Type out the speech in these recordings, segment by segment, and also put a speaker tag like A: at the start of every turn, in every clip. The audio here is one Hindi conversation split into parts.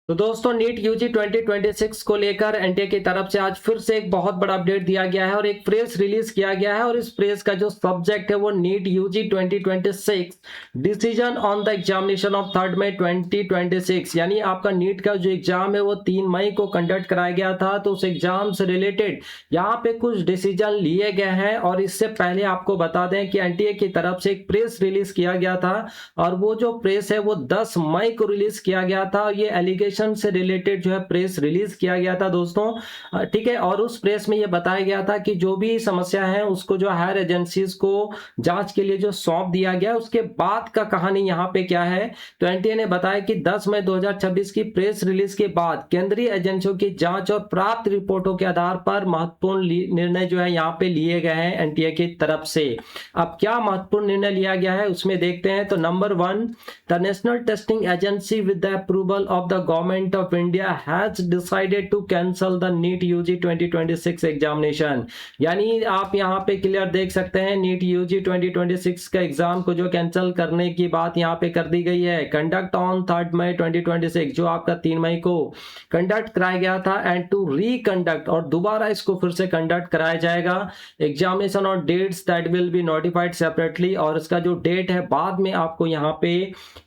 A: तो दोस्तों नीट यूजी 2026 को लेकर एनटीए की तरफ से आज फिर से एक बहुत बड़ा अपडेट दिया गया है और एक प्रेस रिलीज किया गया है। और इस प्रेस का जो सब्जेक्ट है वो NEET UG 2026 decision on the examination of 3 May 2026, यानी आपका नीट का जो एग्जाम है वो 3 मई को कंडक्ट कराया गया था। तो उस एग्जाम से रिलेटेड यहाँ पे कुछ डिसीजन लिए गए हैं। और इससे पहले आपको बता दें कि एनटीए की तरफ से एक प्रेस रिलीज किया गया था और वो जो प्रेस है वो 10 मई को रिलीज किया गया था। ये एलिगेशन से रिलेटेड जो है प्रेस रिलीज किया गया था दोस्तों, ठीक है। और उस प्रेस में ये बताया गया था कि जो भी समस्या है उसको जो हायर एजेंसीज को जांच के लिए जो सौंप दिया गया, उसके बाद का कहानी यहाँ पे क्या है। तो एनटीए ने बताया कि 10 मई 2026 की प्रेस रिलीज के बाद केंद्रीय एजेंसियों की जांच और प्राप्त रिपोर्टों के आधार पर महत्वपूर्ण निर्णय जो है यहाँ पे लिए गए हैं एनटीए की तरफ से। अब क्या महत्वपूर्ण निर्णय लिया गया है उसमें देखते हैं। तो number 1, the national testing agency with the approval of the government of India has decided to cancel the NEET UG 2026 examination. यानी आप यहाँ पे क्लियर देख सकते हैं, नीट यूजी 2026 का एग्जाम को जो कैंसिल करने की बात यहाँ पे कर दी गई है। कंडक्ट ऑन 3 मई 2026, जो आपका 3 मई को कंडक्ट कराया गया था, एंड टू रिकंडक्ट, और दोबारा इसको फिर से कंडक्ट कराया जाएगा एग्जामिनेशन और dates that will be notified separately. और इसका जो डेट है बाद में आपको यहाँ पे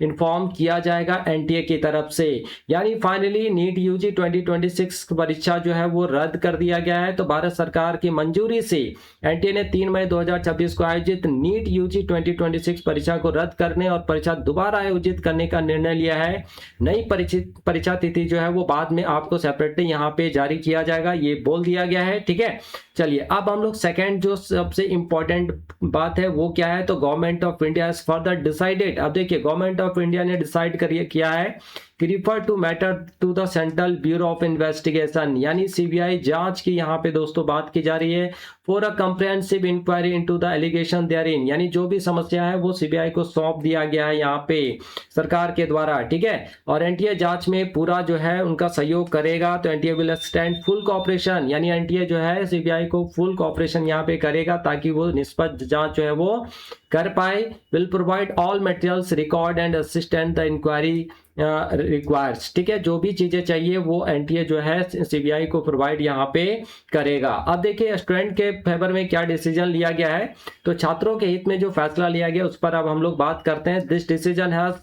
A: इन्फॉर्म किया जाएगा एनटीए की तरफ से। यानी फाइनली नीट यूजी 2026 परीक्षा जो है वो रद्द कर दिया गया है। तो भारत सरकार की मंजूरी से एनटीए ने 3 मई 2026 को आयोजित नीट यूजी 2026 परीक्षा को रद्द करने और परीक्षा दोबारा आयोजित करने का निर्णय लिया है। नई परीक्षा तिथि जो है वो बाद में आपको सेपरेटली यहाँ पे जारी किया जाएगा, ये बोल दिया गया है, ठीक है। चलिए अब हम लोग सेकंड जो सबसे इंपॉर्टेंट बात है वो क्या है। तो government of India has further decided, अब देखिए गवर्नमेंट ऑफ इंडिया ने डिसाइड किया है कि refer to matter to the central bureau of investigation, यानी सीबीआई जांच की यहाँ पे दोस्तों बात की जा रही है। For a comprehensive inquiry into the allegation therein, यानी जो भी समस्या है वो सीबीआई को सौंप दिया गया है यहाँ पे सरकार के द्वारा, ठीक है। और एनटीए जांच में पूरा जो है उनका सहयोग करेगा। तो NTA will extend full cooperation, यानी एनटीए जो है सीबीआई को फुल कोऑपरेशन यहाँ पे करेगा ताकि वो निष्पक्ष जांच जो है वो कर पाए। Will provide all materials record and assistant the inquiry requires, ठीक है। जो भी चीजें चाहिए वो एनटीए जो है सीबीआई को प्रोवाइड यहाँ पे करेगा। अब देखिए स्टूडेंट के फेवर में क्या डिसीजन लिया गया है। तो छात्रों के हित में जो फैसला लिया गया उस पर अब हम लोग बात करते हैं। This decision has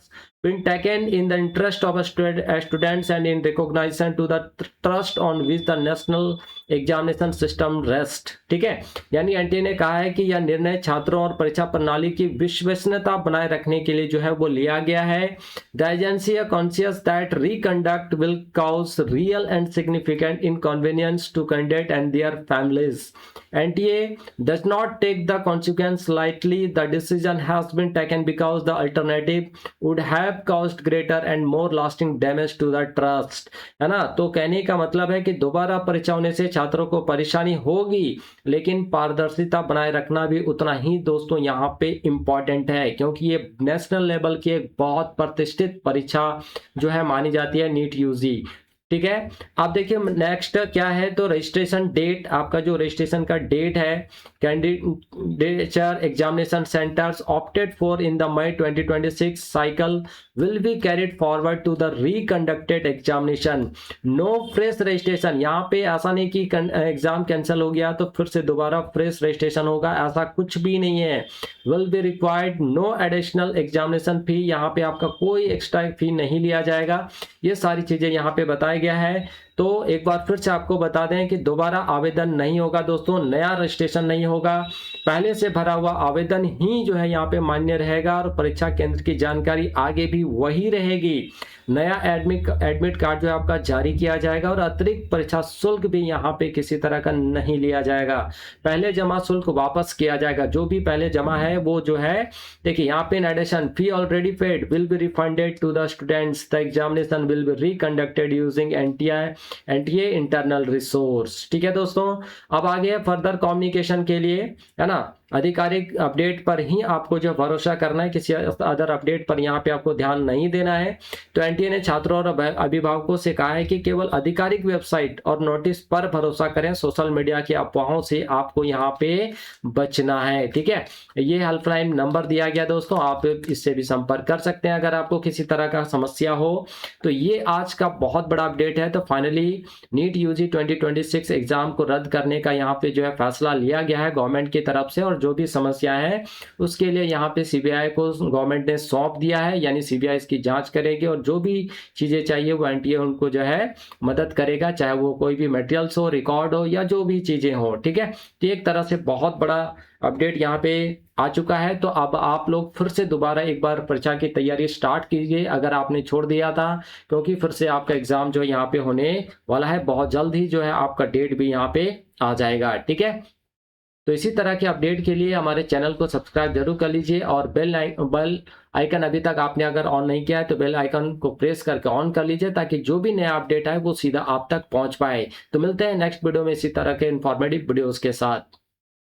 A: been taken in the interest of students and in recognition to the trust on which the national examination system rests, ठीक है। यानी एनटीए ने कहा है कि यह निर्णय छात्रों और परीक्षा प्रणाली की विश्वसनीयता बनाए रखने के लिए जो है वो लिया गया है। The agency are conscious that reconduct will cause real and significant inconvenience to candidate and their families. NTA does not take the consequence lightly. The decision has been taken because the alternative would have caused greater and more lasting damage to the trust, है ना। तो कहने का मतलब है कि दोबारा परीक्षा होने से छात्रों को परेशानी होगी, लेकिन पारदर्शिता बनाए रखना भी उतना ही दोस्तों यहाँ पे इंपॉर्टेंट है, क्योंकि ये नेशनल लेवल की एक बहुत प्रतिष्ठित परीक्षा जो है मानी जाती है नीट यूजी, ठीक है। अब देखिए नेक्स्ट क्या है। तो रजिस्ट्रेशन डेट, आपका जो रजिस्ट्रेशन का डेट है, candidature examination centres opted for in the May 2026 cycle will be carried forward to the reconducted examination. No fresh registration, यहाँ पे ऐसा नहीं कि एग्जाम कैंसिल हो गया तो फिर से दोबारा फ्रेश रजिस्ट्रेशन होगा, ऐसा कुछ भी नहीं है। Will be required no additional examination fee, यहाँ पे आपका कोई एक्स्ट्रा फी नहीं लिया जाएगा। ये सारी चीजें यहाँ पे बताया गया है। तो एक बार फिर से आपको बता दें कि दोबारा आवेदन नहीं होगा दोस्तों, नया रजिस्ट्रेशन नहीं होगा, पहले से भरा हुआ आवेदन ही जो है यहाँ पे मान्य रहेगा और परीक्षा केंद्र की जानकारी आगे भी वही रहेगी। नया एडमिट कार्ड जो है आपका जारी किया जाएगा और अतिरिक्त परीक्षा शुल्क भी यहाँ पे किसी तरह का नहीं लिया जाएगा। पहले जमा शुल्क वापस किया जाएगा, जो भी पहले जमा है वो जो है, देखिए यहाँ पे in addition fee already paid will be refunded to the students. The examination will be reconducted using NTA internal resource, ठीक है दोस्तों। अब आगे फर्दर कम्युनिकेशन के लिए, है ना, आधिकारिक अपडेट पर ही आपको जो भरोसा करना है, किसी अदर अपडेट पर यहाँ पे आपको ध्यान नहीं देना है। तो एनटीए ने छात्रों और अभिभावकों से कहा है कि केवल आधिकारिक वेबसाइट और नोटिस पर भरोसा करें, सोशल मीडिया की अफवाहों से आपको यहाँ पे बचना है। ठीक है, ये हेल्पलाइन नंबर दिया गया दोस्तों, आप इससे भी संपर्क कर सकते हैं अगर आपको किसी तरह का समस्या हो। तो ये आज का बहुत बड़ा अपडेट है। तो फाइनली नीट यूजी 2026 एग्जाम को रद्द करने का यहाँ पे जो है फैसला लिया गया है गवर्नमेंट की तरफ से, और जो भी समस्या है उसके लिए यहाँ पे सीबीआई को गवर्नमेंट ने सौंप दिया है, यानी सीबीआई इसकी जांच करेगी और जो भी चीजें चाहिए वो एनटीए उनको जो है मदद करेगा, चाहे वो कोई भी मटेरियल्स हो, रिकॉर्ड हो या जो भी चीजें हो। ठीक है, तो एक तरह से बहुत बड़ा अपडेट यहाँ पे आ चुका है। तो अब आप लोग फिर से दोबारा एक बार परीक्षा की तैयारी स्टार्ट कीजिए अगर आपने छोड़ दिया था, क्योंकि फिर से आपका एग्जाम जो यहाँ पे होने वाला है, बहुत जल्द ही जो है आपका डेट भी यहाँ पे आ जाएगा। ठीक है, तो इसी तरह के अपडेट के लिए हमारे चैनल को सब्सक्राइब जरूर कर लीजिए, और बेल आइकन अभी तक आपने अगर ऑन नहीं किया है तो बेल आइकन को प्रेस करके ऑन कर लीजिए, ताकि जो भी नया अपडेट है वो सीधा आप तक पहुंच पाए। तो मिलते हैं नेक्स्ट वीडियो में इसी तरह के इंफॉर्मेटिव वीडियोस के साथ।